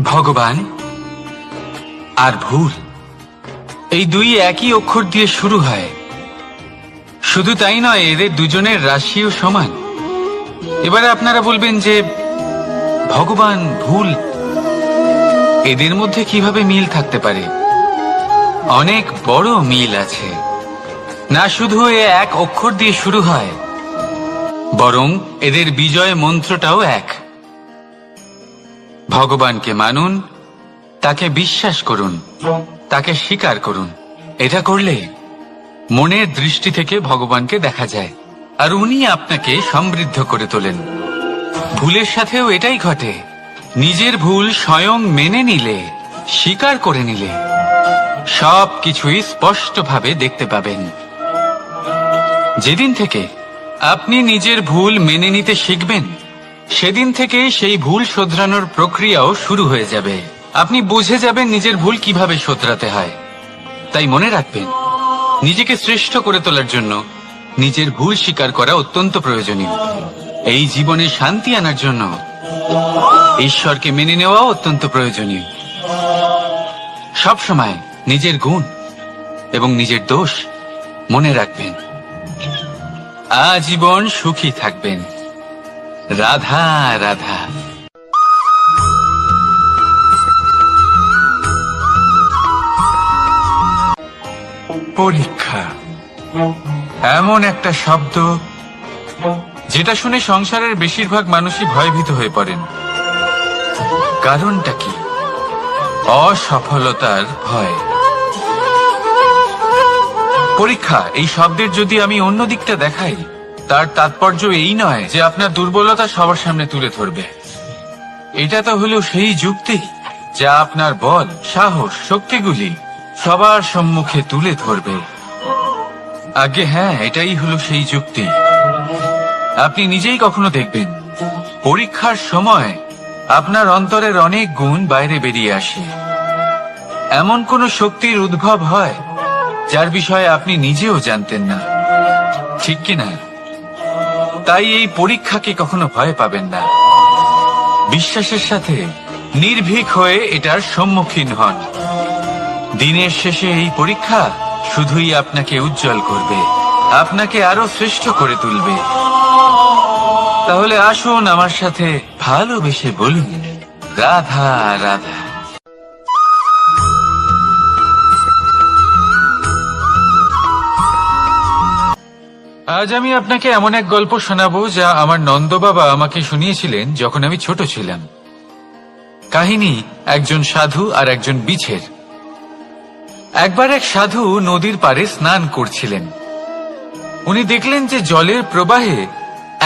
ভগবান আর ভুল, এই দুই একই অক্ষর দিয়ে শুরু হয়। শুধু তাই নয়, এদের দুজনের রাশিও সমান। এবারে আপনারা বলবেন যে ভগবান, ভুল, এদের মধ্যে কিভাবে মিল থাকতে পারে? অনেক বড় মিল আছে। না শুধু এ এক অক্ষর দিয়ে শুরু হয়, বরং এদের বিজয় মন্ত্রটাও এক। ভগবানকে মানুন, তাকে বিশ্বাস করুন, তাকে স্বীকার করুন। এটা করলে মনের দৃষ্টি থেকে ভগবানকে দেখা যায়, আর উনি আপনাকে সমৃদ্ধ করে তোলেন। ভুলের সাথেও এটাই ঘটে। নিজের ভুল স্বয়ং মেনে নিলে, স্বীকার করে নিলে, সব কিছুই স্পষ্টভাবে দেখতে পাবেন। যেদিন থেকে আপনি নিজের ভুল মেনে নিতে শিখবেন, সেদিন থেকে সেই ভুল শোধরানোর প্রক্রিয়াও শুরু হয়ে যাবে। আপনি বুঝে যাবেন নিজের ভুল কিভাবে শোধরাতে হয়। তাই মনে রাখবেন, নিজেকে শ্রেষ্ঠ করে তোলার জন্য নিজের ভুল স্বীকার করা অত্যন্ত প্রয়োজনীয়। এই জীবনে শান্তি আনার জন্য ঈশ্বরকে মেনে নেওয়াও অত্যন্ত প্রয়োজনীয়। সবসময় নিজের গুণ এবং নিজের দোষ মনে রাখবেন। আজীবন সুখী থাকবেন। রাধা রাধা। পরীক্ষা এমন একটা শব্দ যেটা শুনে সংসারের বেশিরভাগ মানুষই ভয়ভীত হয়ে পড়েন। কারণটা কি? অসফলতার ভয়। পরীক্ষা এই শব্দের যদি আমি অন্য দিকটা দেখাই, তার তাৎপর্য এই নয় যে আপনার দুর্বলতা সবার সামনে তুলে ধরবে। এটা তো হলো সেই যুক্তি যা আপনার বল, সাহস, শক্তিগুলি সবার সম্মুখে তুলে ধরবে। আগে হ্যাঁ, এটাই হলো সেই যুক্তি। আপনি নিজেই কখনো দেখবেন, পরীক্ষার সময় আপনার অন্তরের অনেক গুণ বাইরে বেরিয়ে আসে। এমন কোন শক্তির উদ্ভব হয় যার বিষয়ে আপনি নিজেও জানতেন না, ঠিক কিনা? তাই এই পরীক্ষাকে কখনো ভয় পাবেন না। বিশ্বাসের সাথে নির্ভীক হয়ে এটার সম্মুখীন হন। দিনের শেষে এই পরীক্ষা শুধুই আপনাকে উজ্জ্বল করবে, আপনাকে আরো শ্রেষ্ঠ করে তুলবে। তাহলে আসুন আমার সাথে ভালোবেসে বলুন, রাধা রাধা। আজ আমি আপনাকে এমন এক গল্প শোনাবো যা আমার নন্দ বাবা আমাকে শুনিয়েছিলেন যখন আমি ছোট ছিলাম। কাহিনী একজন সাধু আর একজন বিছের। একবার এক সাধু নদীর পাড়ে স্নান করছিলেন। উনি দেখলেন যে জলের প্রবাহে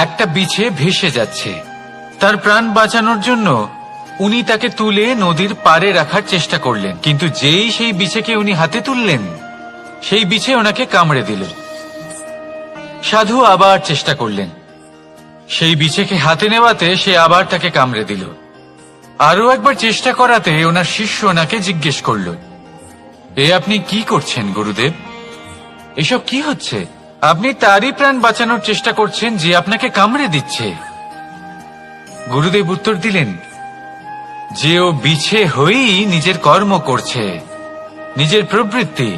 একটা বিছে ভেসে যাচ্ছে। তার প্রাণ বাঁচানোর জন্য উনি তাকে তুলে নদীর পাড়ে রাখার চেষ্টা করলেন, কিন্তু যেই সেই বিছেকে উনি হাতে তুললেন, সেই বিছে ওনাকে কামড়ে দিল। সাধু আবার চেষ্টা করলেন, সেই বিছেকে হাতে নেওয়াতে সে আবার তাকে কামড়ে দিল। আরো একবার চেষ্টা করাতে ওনার শিষ্য ওনাকে জিজ্ঞেস করল, এ আপনি কি করছেন গুরুদেব? এসব কি হচ্ছে? আপনি তারই প্রাণ বাঁচানোর চেষ্টা করছেন যে আপনাকে কামড়ে দিচ্ছে। গুরুদেব উত্তর দিলেন যে ও বিছে হয়েই নিজের কর্ম করছে, নিজের প্রবৃত্তি,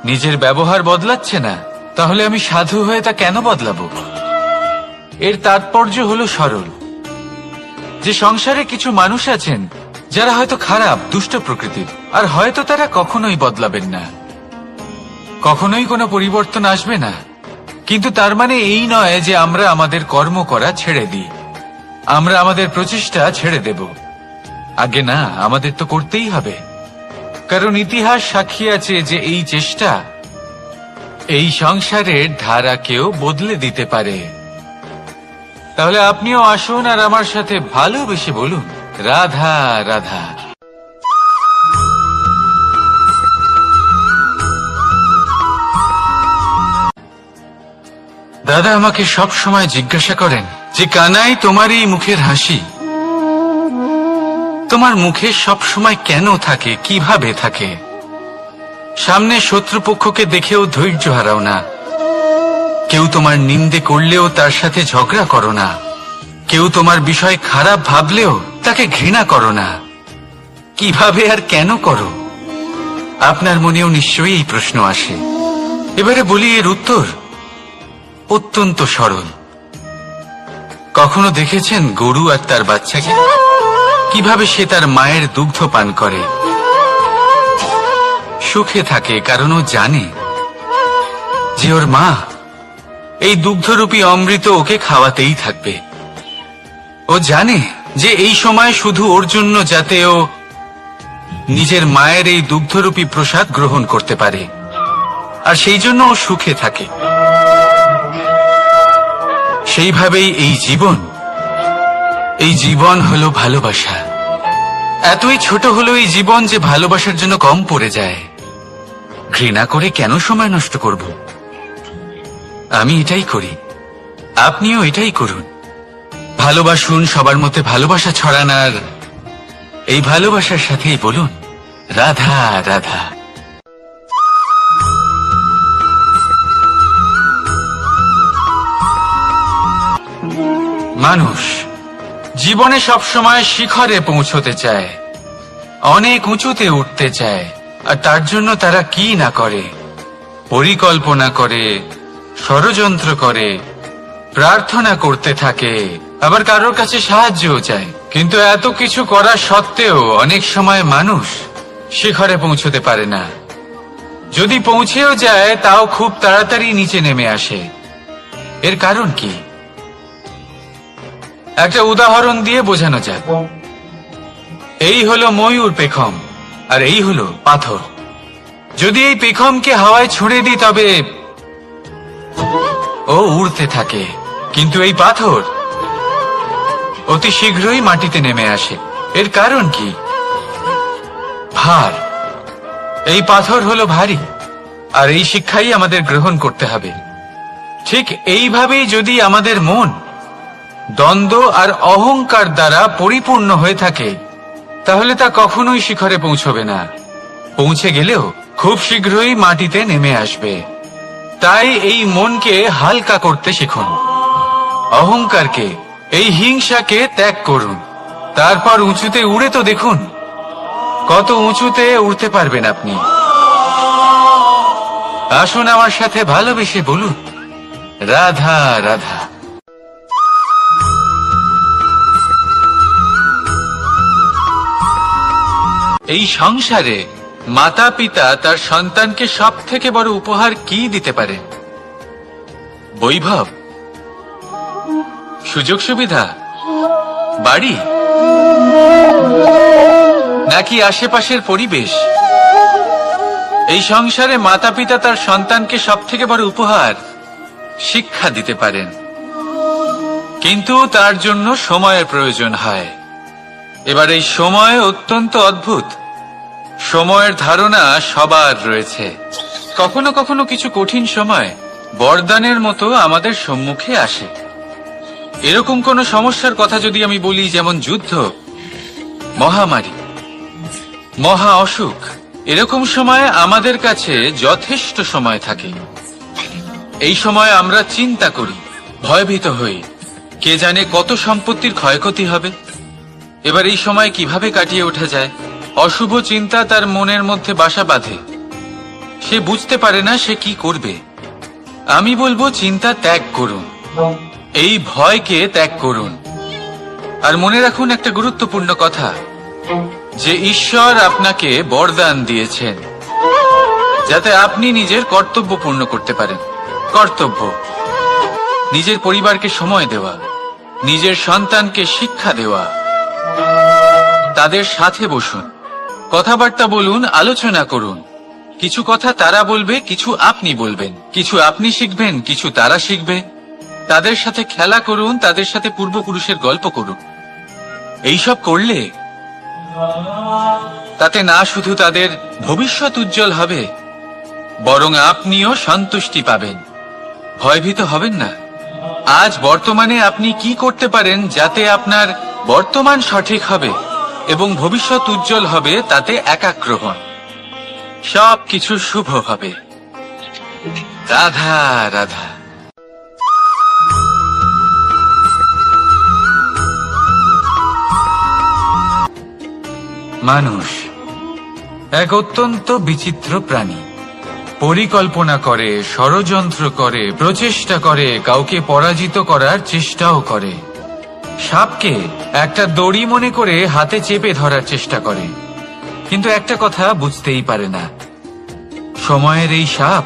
নিজের ব্যবহার বদলাচ্ছে না। তাহলে আমি সাধু হয়ে তা কেন বদলাবো? এর তাৎপর্য হলো সরল, যে সংসারে কিছু মানুষ আছেন যারা হয়তো খারাপ, দুষ্ট প্রকৃতির, আর হয়তো তারা কখনোই বদলাবেন না, কখনোই কোনো পরিবর্তন আসবে না। কিন্তু তার মানে এই নয় যে আমরা আমাদের কর্ম করা ছেড়ে দিই, আমরা আমাদের প্রচেষ্টা ছেড়ে দেব। আগে না, আমাদের তো করতেই হবে, কারণ ইতিহাস সাক্ষী আছে যে এই চেষ্টা এই সংসারের ধারাকেও বদলে দিতে পারে। তাহলে আপনিও আসুন আর আমার সাথে ভালোবেসে বলুন, রাধা রাধা। দাদা আমাকে সব সময় জিজ্ঞাসা করেন যে কানাই, তোমার এই মুখের হাসি, তোমার মুখে সব সময় কেন থাকে, কিভাবে থাকে? সামনে শত্রুপক্ষকে দেখেও ধৈর্য হারাও না, কেউ তোমার নিন্দে করলেও তার সাথে ঝগড়া করো না, কেউ তোমার বিষয় খারাপ ভাবলেও তাকে ঘৃণা করো না। কিভাবে আর কেন করো? আপনার মনেও নিশ্চয়ই এই প্রশ্ন আসে। এবারে বলি, এর উত্তর অত্যন্ত সরল। কখনো দেখেছেন গরু আর তার বাচ্চাকে কিভাবে সে তার মায়ের দুগ্ধ পান করে? সুখে থাকে, কারণ ও জানে যে ওর মা এই দুগ্ধরূপী অমৃত ওকে খাওয়াতেই থাকবে। ও জানে যে এই সময় শুধু ওর জন্য, যাতে ও নিজের মায়ের এই দুগ্ধরূপী প্রসাদ গ্রহণ করতে পারে, আর সেই জন্য ও সুখে থাকে। সেইভাবেই এই জীবন হলো ভালোবাসা। এতই ছোট হলো এই জীবন যে ভালোবাসার জন্য কম পড়ে যায়। ঘৃণা করে কেন সময় নষ্ট করব? আমি এটাই করি, আপনিও এটাই করুন। ভালোবাসুন, সবার মধ্যে ভালোবাসা ছড়ান, আর এই ভালোবাসার সাথেই বলুন রাধা রাধা। মানুষ জীবনে সবসময় শিখরে পৌঁছতে চায়, অনেক উঁচুতে উঠতে চায়, আর তার জন্য তারা কি না করে, পরিকল্পনা করে, ষড়যন্ত্র করে, প্রার্থনা করতে থাকে, আবার কারোর কাছে সাহায্যও চায়। কিন্তু এত কিছু করা সত্ত্বেও অনেক সময় মানুষ শিখরে পৌঁছতে পারে না। যদি পৌঁছেও যায় তাও খুব তাড়াতাড়ি নিচে নেমে আসে। এর কারণ কি? একটা উদাহরণ দিয়ে বোঝানো যাক। এই হলো ময়ূর পেখম, আর এই হলো পাথর। যদি এই পেখমকে হাওয়ায় ছুঁড়ে দিই তবে ও উড়তে থাকে, কিন্তু এই পাথর অতি শীঘ্রই মাটিতে নেমে আসে। এর কারণ কি? ভার। এই পাথর হলো ভারী, আর এই শিক্ষাই আমাদের গ্রহণ করতে হবে। ঠিক এইভাবেই যদি আমাদের মন দ্বন্দ্ব আর অহংকার দ্বারা পরিপূর্ণ হয়ে থাকে, তাহলে তা কখনোই শিখরে পৌঁছবে না। পৌঁছে গেলেও খুব শীঘ্রই মাটিতে নেমে আসবে। তাই এই মনকে হালকা করতে শিখুন, অহংকারকে, এই হিংসাকে ত্যাগ করুন। তারপর উঁচুতে উড়ে তো দেখুন কত উঁচুতে উড়তে পারবেন আপনি। আসুন আমার সাথে ভালোবেসে বলুন রাধা রাধা। এই সংসারে মাতা পিতা তার সন্তানকে সব থেকে বড় উপহার কি দিতে পারে? বৈভব, সুযোগ সুবিধা, বাড়ি, নাকি আশেপাশের পরিবেশ? এই সংসারে মাতা পিতা তার সন্তানকে সব থেকে বড় উপহার শিক্ষা দিতে পারেন, কিন্তু তার জন্য সময়ের প্রয়োজন হয়। এবার এই সময় অত্যন্ত অদ্ভুত। সময়ের ধারণা সবার রয়েছে। কখনো কখনো কিছু কঠিন সময় বরদানের মতো আমাদের সম্মুখে আসে। এরকম কোন সমস্যার কথা যদি আমি বলি, যেমন যুদ্ধ, মহামারী, মহা অসুখ, এরকম সময় আমাদের কাছে যথেষ্ট সময় থাকে। এই সময় আমরা চিন্তা করি, ভয়ভীত হই, কে জানে কত সম্পত্তির ক্ষয়ক্ষতি হবে। এবার এই সময় কিভাবে কাটিয়ে ওঠা যায়? অশুভ চিন্তা তার মনের মধ্যে বাসা বাঁধে, সে বুঝতে পারে না সে কি করবে। আমি বলবো চিন্তা ত্যাগ করুন, এই ভয়কে ত্যাগ করুন। আর মনে রাখুন একটা গুরুত্বপূর্ণ কথা, যে ঈশ্বর আপনাকে বরদান দিয়েছেন যাতে আপনি নিজের কর্তব্য পূর্ণ করতে পারেন। কর্তব্য, নিজের পরিবারকে সময় দেওয়া, নিজের সন্তানকে শিক্ষা দেওয়া। তাদের সাথে বসুন, কথাবার্তা বলুন, আলোচনা করুন। কিছু কথা তারা বলবে, কিছু আপনি বলবেন, কিছু আপনি শিখবেন, কিছু তারা শিখবে। তাদের সাথে খেলা করুন, তাদের সাথে পূর্বপুরুষের গল্প করুন। এইসব করলে তাতে না শুধু তাদের ভবিষ্যৎ উজ্জ্বল হবে, বরং আপনিও সন্তুষ্টি পাবেন। ভয়ভীত হবেন না। আজ বর্তমানে আপনি কি করতে পারেন যাতে আপনার বর্তমান সঠিক হবে এবং ভবিষ্যৎ উজ্জ্বল হবে, তাতে একাগ্র হন। সবকিছু শুভ হবে। রাধা রাধা। মানুষ এক অত্যন্ত বিচিত্র প্রাণী। পরিকল্পনা করে, ষড়যন্ত্র করে, প্রচেষ্টা করে, কাউকে পরাজিত করার চেষ্টাও করে। সাপকে একটা দড়ি মনে করে হাতে চেপে ধরার চেষ্টা করে, কিন্তু একটা কথা বুঝতেই পারে না, সময়ের এই সাপ,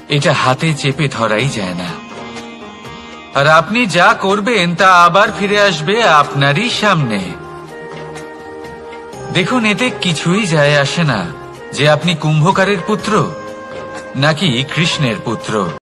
এটা হাতে চেপে ধরাই যায় না। আর আপনি যা করবেন তা আবার ফিরে আসবে আপনারই সামনে। দেখুন, এতে কিছুই যায় আসে না যে আপনি কুম্ভকারের পুত্র নাকি কৃষ্ণের পুত্র।